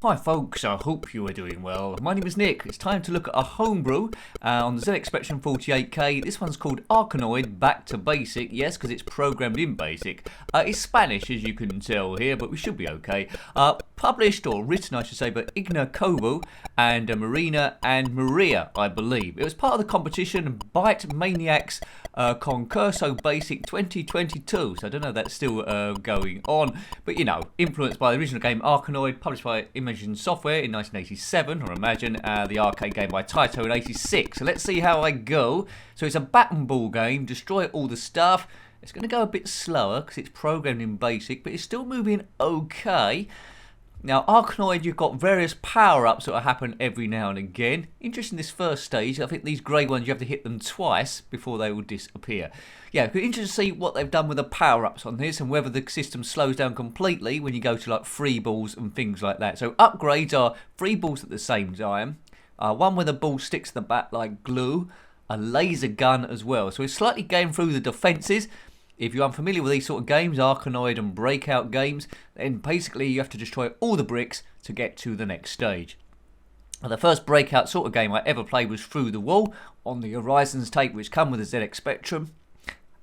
Hi folks, I hope you are doing well. My name is Nick. It's time to look at a homebrew on the zxspectrum 48K. This one's called Arkanoid Back to Basic. Yes, because it's programmed in Basic. It's Spanish, as you can tell here, but we should be okay. Published, or written I should say, by IngnaCobo and Marina and Maria, I believe. It was part of the competition Bytemaniacos Concurso Basic 2022. So I don't know if that's still going on. But you know, influenced by the original game Arkanoid, published by Imagine Software in 1987, or Imagine, the arcade game by Taito in 86. So let's see how I go. So it's a bat and ball game, destroy all the stuff. It's going to go a bit slower because it's programmed in Basic, but it's still moving okay. Now, Arkanoid, you've got various power-ups that will happen every now and again. Interesting, this first stage, I think these grey ones, you have to hit them twice before they will disappear. Yeah, it's interesting to see what they've done with the power-ups on this and whether the system slows down completely when you go to like free balls and things like that. So upgrades are free balls at the same time, one where the ball sticks to the bat like glue, a laser gun as well. So it's slightly going through the defences. If you're unfamiliar with these sort of games, Arkanoid and Breakout games, then basically you have to destroy all the bricks to get to the next stage. Now, the first Breakout sort of game I ever played was Through the Wall on the Horizons tape, which come with the zxspectrum.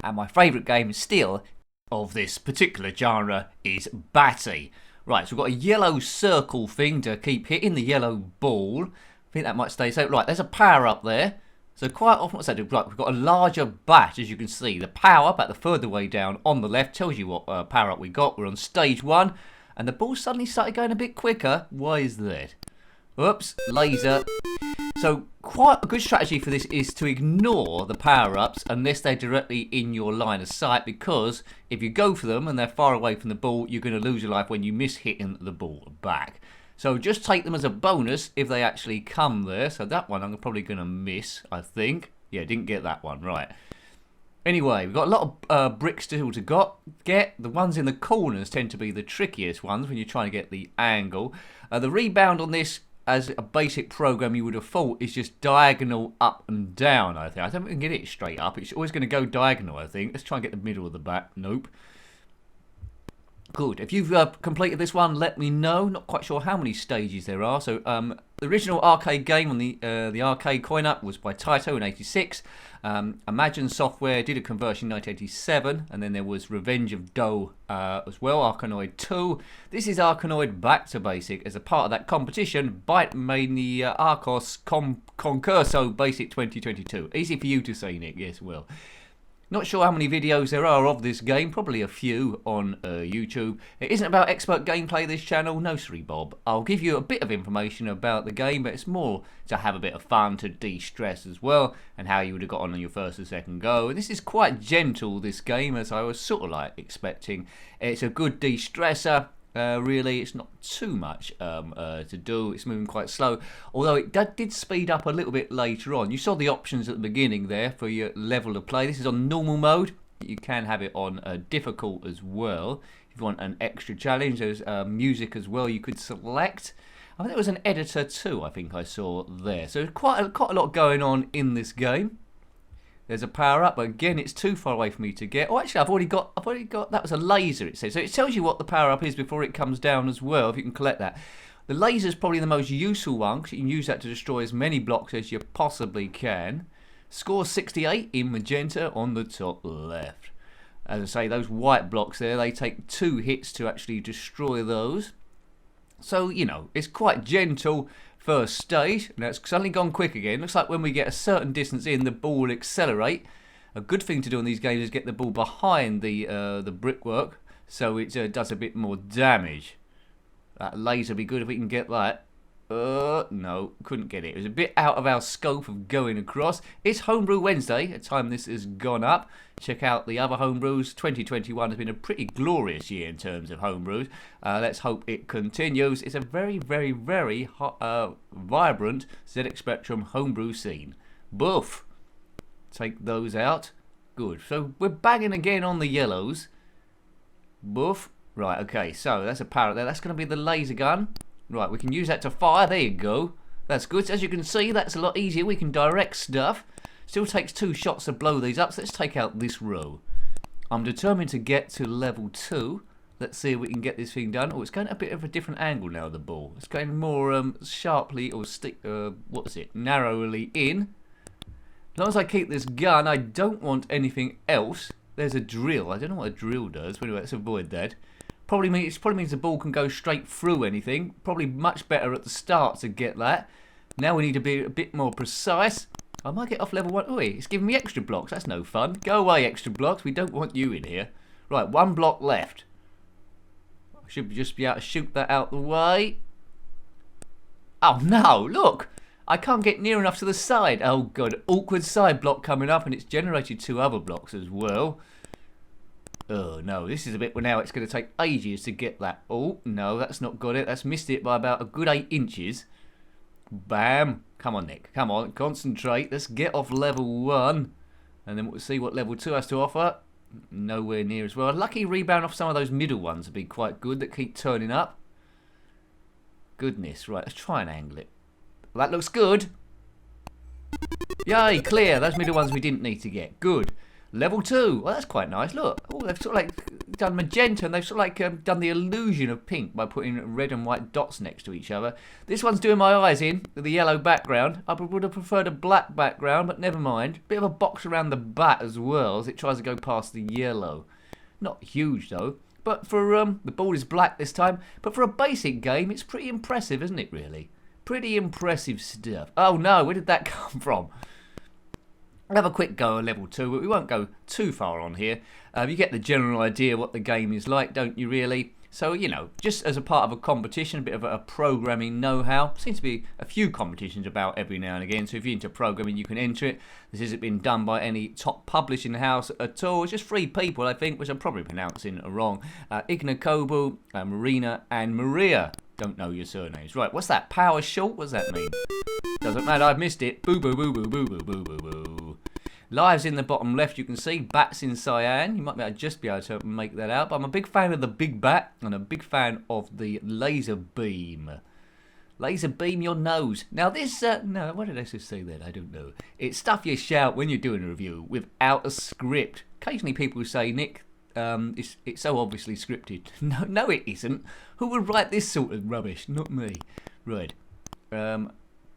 And my favourite game still of this particular genre is Batty. Right, so we've got a yellow circle thing to keep hitting the yellow ball. I think that might stay so. Right, there's a power up there. So quite often what's that do? Right, we've got a larger bat, as you can see. The power up at the further way down on the left tells you what power up we got. We're on stage 1, and the ball suddenly started going a bit quicker. Why is that? Oops, laser. So quite a good strategy for this is to ignore the power-ups unless they're directly in your line of sight, because if you go for them and they're far away from the ball, you're going to lose your life when you miss hitting the ball back. So just take them as a bonus if they actually come there. So that one I'm probably going to miss, I think. Yeah, didn't get that one, right. Anyway, we've got a lot of bricks still to get. The ones in the corners tend to be the trickiest ones when you're trying to get the angle. The rebound on this, as a basic program you would have thought, is just diagonal up and down, I think. I don't think we can get it straight up. It's always going to go diagonal, I think. Let's try and get the middle of the bat. Nope. Good. If you've completed this one, let me know. Not quite sure how many stages there are. So the original arcade game on the arcade coin-up was by Taito in 86. Imagine Software did a conversion in 1987. And then there was Revenge of Doe as well, Arkanoid 2. This is Arkanoid Back to Basic as a part of that competition, Bytemaniacos Concurso Basic 2022. Easy for you to say, Nick. Yes, well. Not sure how many videos there are of this game, probably a few on YouTube. It isn't about expert gameplay, this channel, no sorry Bob. I'll give you a bit of information about the game, but it's more to have a bit of fun, to de-stress as well, and how you would have got on your first or second go. And this is quite gentle, this game, as I was sort of like expecting. It's a good de-stressor. Really, it's not too much to do. It's moving quite slow, although it did speed up a little bit later on. You saw the options at the beginning there for your level of play. This is on normal mode. You can have it on difficult as well. If you want an extra challenge, there's music as well you could select. I think there was an editor too, I think I saw there. So quite a lot going on in this game. There's a power up, but again, it's too far away for me to get. Oh, actually, I've already got. That was a laser. It says so. It tells you what the power up is before it comes down as well. If you can collect that, the laser is probably the most useful one because you can use that to destroy as many blocks as you possibly can. Score 68 in magenta on the top left. As I say, those white blocks there, they take 2 hits to actually destroy those. So you know, it's quite gentle. First stage. Now it's suddenly gone quick again. Looks like when we get a certain distance in, the ball will accelerate. A good thing to do in these games is get the ball behind the brickwork so it does a bit more damage. That laser would be good if we can get that. No, couldn't get it. It was a bit out of our scope of going across. It's Homebrew Wednesday, at the time this has gone up. Check out the other homebrews. 2021 has been a pretty glorious year in terms of homebrews. Let's hope it continues. It's a very, very, very hot, vibrant zxspectrum homebrew scene. Boof. Take those out. Good. So we're banging again on the yellows. Boof. Right, okay, so that's a power there. That's going to be the laser gun. Right, we can use that to fire. There you go. That's good. So as you can see, that's a lot easier. We can direct stuff. Still takes 2 shots to blow these up. So let's take out this row. I'm determined to get to level 2. Let's see if we can get this thing done. Oh, it's going a bit of a different angle now, the ball. It's going more sharply, or narrowly in. As long as I keep this gun, I don't want anything else. There's a drill. I don't know what a drill does, but anyway, let's avoid that. Probably means the ball can go straight through anything. Probably much better at the start to get that. Now we need to be a bit more precise. I might get off level 1. Oh, it's giving me extra blocks. That's no fun. Go away, extra blocks. We don't want you in here. Right, 1 block left. I should just be able to shoot that out the way. Oh, no, look. I can't get near enough to the side. Oh, God. Awkward side block coming up, and it's generated 2 other blocks as well. Oh, no. This is a bit where now it's going to take ages to get that. Oh, no, that's not got it. That's missed it by about a good 8 inches. Bam. Come on, Nick. Come on. Concentrate. Let's get off level 1. And then we'll see what level 2 has to offer. Nowhere near as well. A lucky rebound off some of those middle ones would be quite good that keep turning up. Goodness. Right, let's try and angle it. Well, that looks good. Yay, clear. Those middle ones we didn't need to get. Good. Level 2. Well, that's quite nice. Look. Oh, they've sort of like done magenta, and they've sort of like done the illusion of pink by putting red and white dots next to each other. This one's doing my eyes in with the yellow background. I would have preferred a black background, but never mind. Bit of a box around the bat as well as it tries to go past the yellow. Not huge, though. But for the ball is black this time. But for a basic game, it's pretty impressive, isn't it, really? Pretty impressive stuff. Oh no, where did that come from? I'll have a quick go at level 2, but we won't go too far on here. You get the general idea what the game is like, don't you really? So, you know, just as a part of a competition, a bit of a programming know-how. Seems to be a few competitions about every now and again, so if you're into programming, you can enter it. This hasn't been done by any top publishing house at all. It's just 3 people, I think, which I'm probably pronouncing wrong. IngnaCobo, Marina, and Maria. Don't know your surnames. Right, what's that? Power short? What's that mean? Doesn't matter, I've missed it. Boo, boo, boo, boo, boo, boo, boo, boo, boo. Lives in the bottom left, you can see. Bats in cyan. You might just be able to make that out. But I'm a big fan of the big bat and a big fan of the laser beam. Laser beam your nose. Now this, no, what did I just say then? I don't know. It's stuff you shout when you're doing a review without a script. Occasionally people say, Nick, it's so obviously scripted. No, it isn't. Who would write this sort of rubbish? Not me. Right.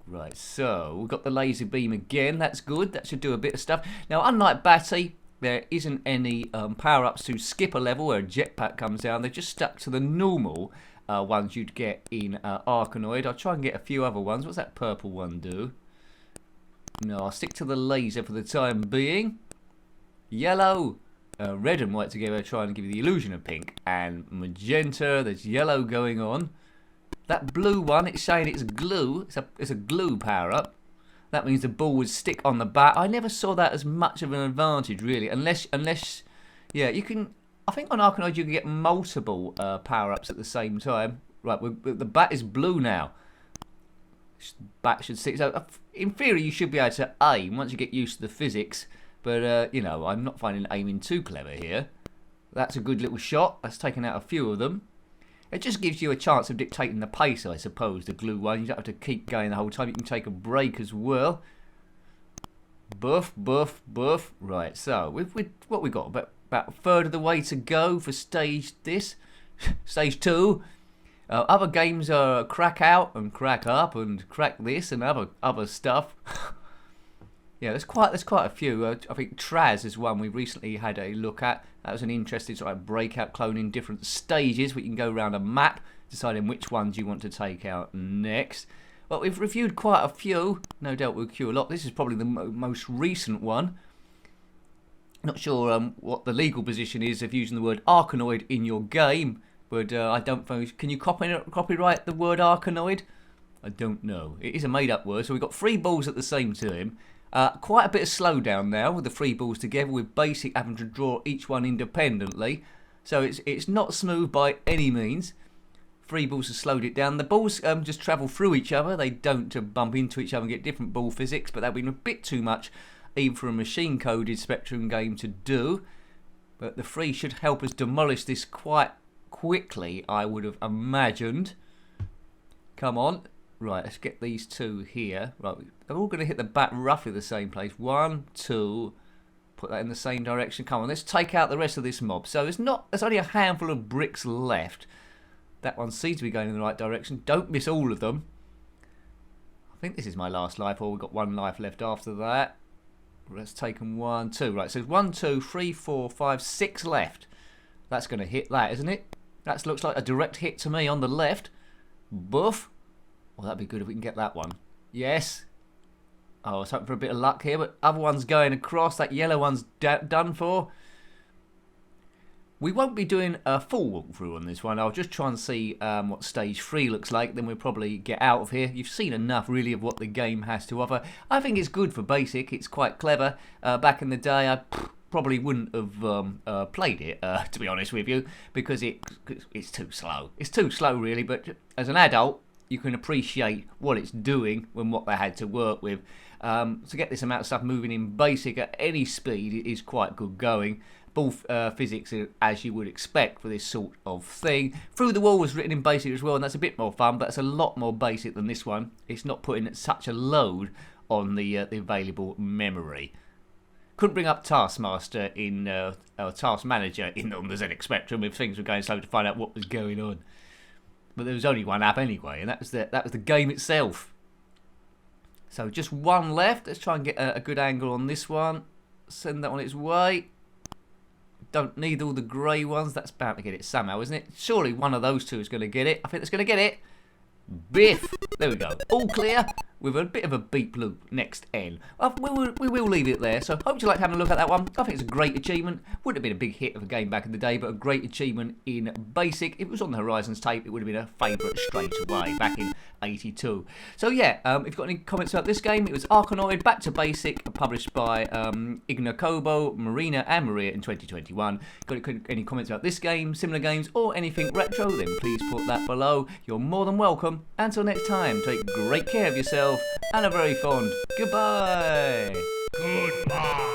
Right, so we've got the laser beam again. That's good. That should do a bit of stuff. Now, unlike Batty, there isn't any power-ups to skip a level where a jetpack comes down. They're just stuck to the normal ones you'd get in Arkanoid. I'll try and get a few other ones. What's that purple one do? No, I'll stick to the laser for the time being. Yellow. Red and white together trying to give you the illusion of pink. And magenta, there's yellow going on. That blue one, it's saying it's glue. It's a glue power-up. That means the ball would stick on the bat. I never saw that as much of an advantage, really. Unless, yeah, you can... I think on Arkanoid you can get multiple power-ups at the same time. Right, the bat is blue now. Bat should stick. So, in theory, you should be able to aim once you get used to the physics. But, you know, I'm not finding aiming too clever here. That's a good little shot. That's taken out a few of them. It just gives you a chance of dictating the pace, I suppose, the glue one. You don't have to keep going the whole time. You can take a break as well. Buff, buff, buff. Right, so, what we got? About a third of the way to go for stage 2. Other games are crack out and crack up and crack this and other stuff. Yeah, there's quite a few. I think Traz is one we recently had a look at. That was an interesting sort of breakout clone in different stages. We can go around a map, deciding which ones you want to take out next. Well, we've reviewed quite a few. No doubt we'll queue a lot. This is probably the most recent one. Not sure what the legal position is of using the word Arkanoid in your game, but I don't know. Can you copyright the word Arkanoid? I don't know. It is a made-up word, so we've got 3 balls at the same time. Quite a bit of slowdown now with the 3 balls together, with basic having to draw each one independently. So it's not smooth by any means. 3 balls have slowed it down. The balls just travel through each other. They don't bump into each other and get different ball physics, but that would be a bit too much even for a machine-coded Spectrum game to do. But the 3 should help us demolish this quite quickly, I would have imagined. Come on. Right, let's get these 2 here. Right, they're all going to hit the bat roughly the same place. 1, 2, put that in the same direction. Come on, let's take out the rest of this mob. So there's only a handful of bricks left. That one seems to be going in the right direction. Don't miss all of them. I think this is my last life, or we've got one life left after that. Let's take them 1, 2. Right, so 1, 2, 3, 4, 5, 6 left. That's going to hit that, isn't it? That looks like a direct hit to me on the left. Boof. Well, that'd be good if we can get that one. Yes. Oh, I was hoping for a bit of luck here, but other one's going across. That yellow one's done for. We won't be doing a full walkthrough on this one. I'll just try and see what stage 3 looks like. Then we'll probably get out of here. You've seen enough, really, of what the game has to offer. I think it's good for basic. It's quite clever. Back in the day, I probably wouldn't have played it, to be honest with you, because it's too slow. It's too slow, really. But as an adult, you can appreciate what it's doing and what they had to work with. To get this amount of stuff moving in basic at any speed is quite good going. Both physics as you would expect for this sort of thing. Through the Wall was written in basic as well, and that's a bit more fun, but it's a lot more basic than this one. It's not putting such a load on the available memory. Couldn't bring up Taskmaster in Task Manager on the ZX Spectrum if things were going slow to find out what was going on. But there was only one app anyway, and that was the game itself. So just one left. Let's try and get a good angle on this one. Send that on its way. Don't need all the grey ones. That's bound to get it somehow, isn't it? Surely one of those two is going to get it. I think it's going to get it. Biff. There we go. All clear. With a bit of a beep loop next N. We will leave it there. So hope you liked having a look at that one. I think it's a great achievement. Wouldn't have been a big hit of a game back in the day, but a great achievement in basic. If it was on the Horizons tape, it would have been a favourite straight away back in '82. So yeah, if you've got any comments about this game, it was Arkanoid, Back to Basic, published by IngnaCobo, Marina and Maria in 2021. Got any comments about this game, similar games, or anything retro, then please put that below. You're more than welcome. Until next time, take great care of yourself and a very fond goodbye. Goodbye.